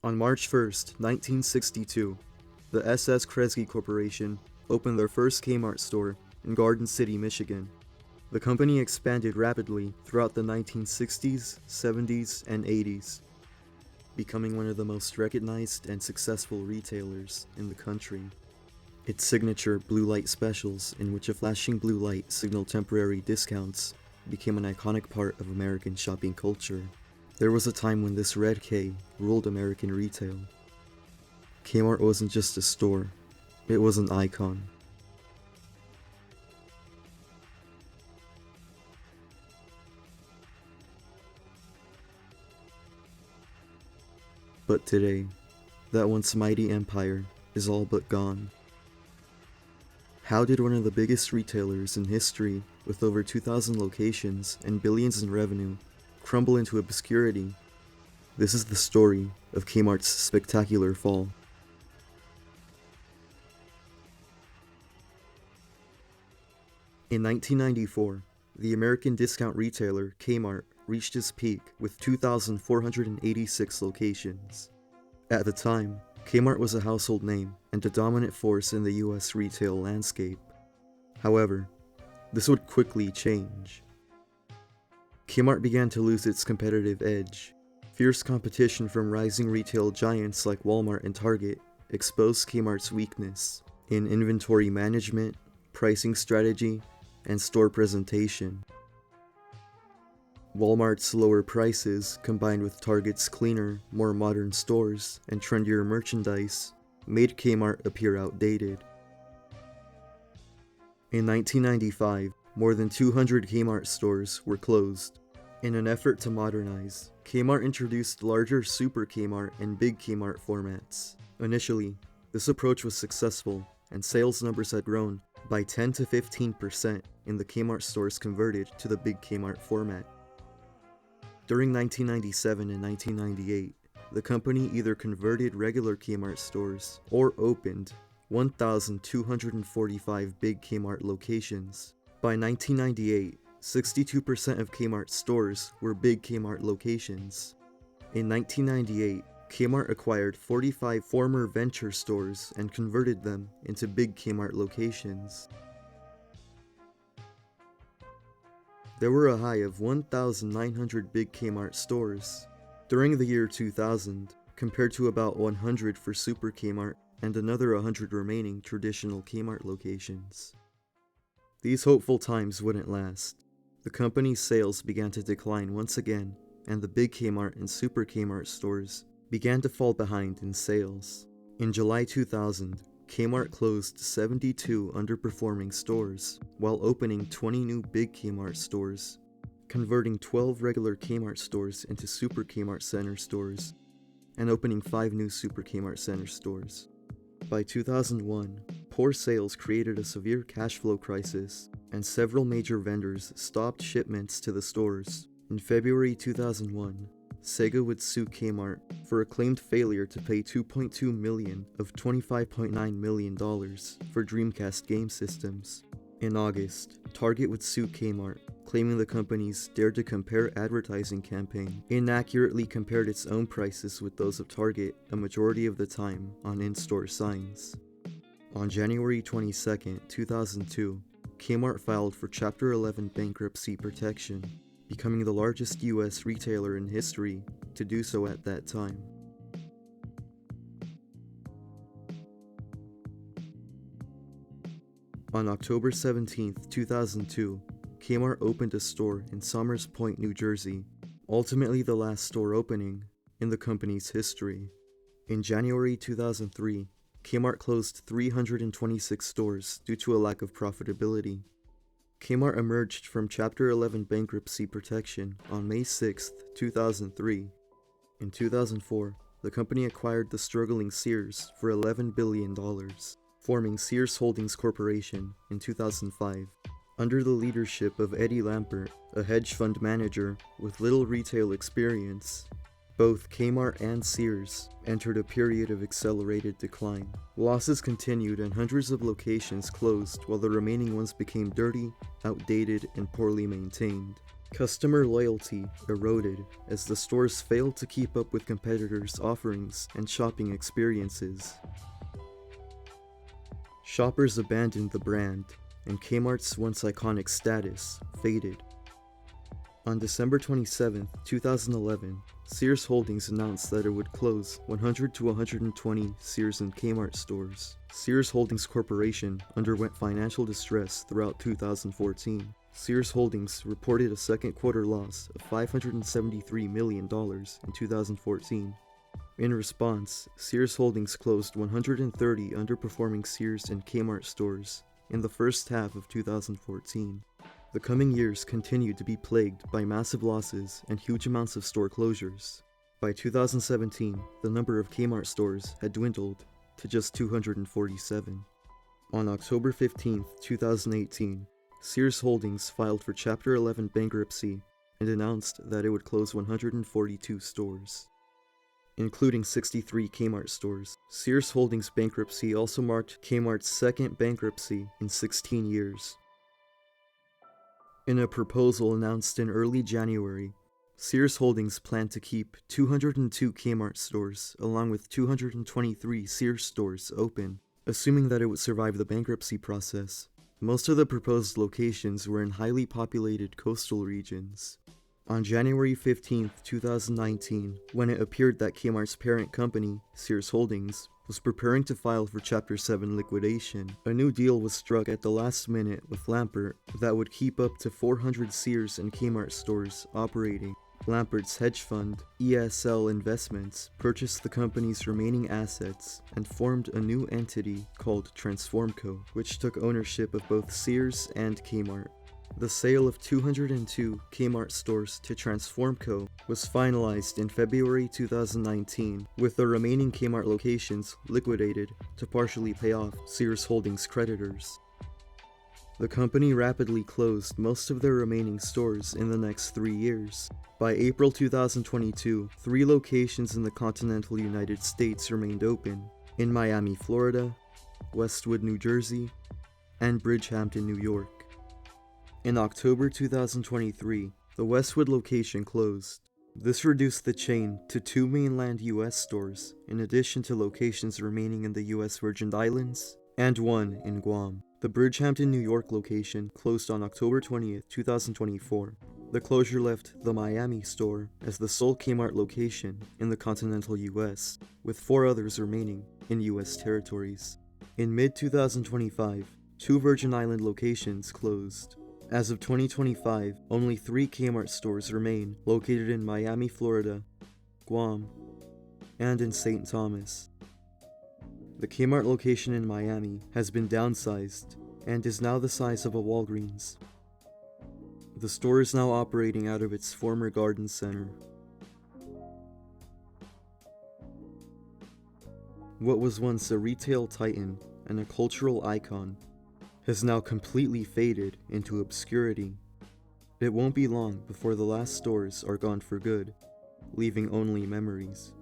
On March 1st, 1962, the SS Kresge Corporation opened their first Kmart store in Garden City, Michigan. The company expanded rapidly throughout the 1960s, 70s, and 80s, becoming one of the most recognized and successful retailers in the country. Its signature blue light specials, in which a flashing blue light signaled temporary discounts, became an iconic part of American shopping culture. There was a time when this red K ruled American retail. Kmart wasn't just a store, it was an icon. But today, that once mighty empire is all but gone. How did one of the biggest retailers in history, with over 2,000 locations and billions in revenue, crumble into obscurity? This is the story of Kmart's spectacular fall. In 1994, the American discount retailer Kmart reached its peak with 2,486 locations. At the time, Kmart was a household name and a dominant force in the US retail landscape. However, this would quickly change. Kmart began to lose its competitive edge. Fierce competition from rising retail giants like Walmart and Target exposed Kmart's weakness in inventory management, pricing strategy, and store presentation. Walmart's lower prices, combined with Target's cleaner, more modern stores and trendier merchandise, made Kmart appear outdated. In 1995, more than 200 Kmart stores were closed. In an effort to modernize, Kmart introduced larger Super Kmart and Big Kmart formats. Initially, this approach was successful, and sales numbers had grown by 10 to 15% in the Kmart stores converted to the Big Kmart format. During 1997 and 1998, the company either converted regular Kmart stores or opened 1,245 Big Kmart locations. By 1998, 62% of Kmart stores were Big Kmart locations. In 1998, Kmart acquired 45 former venture stores and converted them into Big Kmart locations. There were a high of 1,900 Big Kmart stores during the year 2000, compared to about 100 for Super Kmart and another 100 remaining traditional Kmart locations. These hopeful times wouldn't last. The company's sales began to decline once again, and the Big Kmart and Super Kmart stores began to fall behind in sales. In July 2000, Kmart closed 72 underperforming stores, while opening 20 new Big Kmart stores, converting 12 regular Kmart stores into Super Kmart Center stores, and opening 5 new Super Kmart Center stores. By 2001, poor sales created a severe cash flow crisis, and several major vendors stopped shipments to the stores. In February 2001, Sega would sue Kmart for a claimed failure to pay $2.2 million of $25.9 million for Dreamcast game systems. In August, Target would sue Kmart, claiming the company's Dare to Compare advertising campaign inaccurately compared its own prices with those of Target a majority of the time on in-store signs. On January 22, 2002, Kmart filed for Chapter 11 bankruptcy protection, becoming the largest US retailer in history to do so at that time. On October 17, 2002, Kmart opened a store in Somers Point, New Jersey, ultimately the last store opening in the company's history. In January 2003, Kmart closed 326 stores due to a lack of profitability. Kmart emerged from Chapter 11 bankruptcy protection on May 6, 2003. In 2004, the company acquired the struggling Sears for $11 billion, forming Sears Holdings Corporation in 2005. Under the leadership of Eddie Lampert, a hedge fund manager with little retail experience, both Kmart and Sears entered a period of accelerated decline. Losses continued and hundreds of locations closed while the remaining ones became dirty, outdated, and poorly maintained. Customer loyalty eroded as the stores failed to keep up with competitors' offerings and shopping experiences. Shoppers abandoned the brand, and Kmart's once iconic status faded. On December 27, 2011, Sears Holdings announced that it would close 100 to 120 Sears and Kmart stores. Sears Holdings Corporation underwent financial distress throughout 2014. Sears Holdings reported a second quarter loss of $573 million in 2014. In response, Sears Holdings closed 130 underperforming Sears and Kmart stores in the first half of 2014. The coming years continued to be plagued by massive losses and huge amounts of store closures. By 2017, the number of Kmart stores had dwindled to just 247. On October 15, 2018, Sears Holdings filed for Chapter 11 bankruptcy and announced that it would close 142 stores, including 63 Kmart stores. Sears Holdings bankruptcy also marked Kmart's second bankruptcy in 16 years. In a proposal announced in early January, Sears Holdings planned to keep 202 Kmart stores along with 223 Sears stores open, assuming that it would survive the bankruptcy process. Most of the proposed locations were in highly populated coastal regions. On January 15, 2019, when it appeared that Kmart's parent company, Sears Holdings, was preparing to file for Chapter 7 liquidation, a new deal was struck at the last minute with Lampert that would keep up to 400 Sears and Kmart stores operating. Lampert's hedge fund, ESL Investments, purchased the company's remaining assets and formed a new entity called Transformco, which took ownership of both Sears and Kmart. The sale of 202 Kmart stores to Transformco was finalized in February 2019, with the remaining Kmart locations liquidated to partially pay off Sears Holdings creditors. The company rapidly closed most of their remaining stores in the next 3 years. By April 2022, 3 locations in the continental United States remained open: in Miami, Florida, Westwood, New Jersey, and Bridgehampton, New York. In October 2023, the Westwood location closed. This reduced the chain to 2 mainland US stores, in addition to locations remaining in the US Virgin Islands, and 1 in Guam. The Bridgehampton, New York location closed on October 20, 2024. The closure left the Miami store as the sole Kmart location in the continental US, with 4 others remaining in US territories. In mid-2025, 2 Virgin Island locations closed. As of 2025, only 3 Kmart stores remain, located in Miami, Florida, Guam, and in St. Thomas. The Kmart location in Miami has been downsized and is now the size of a Walgreens. The store is now operating out of its former garden center. What was once a retail titan and a cultural icon has now completely faded into obscurity. It won't be long before the last stores are gone for good, leaving only memories.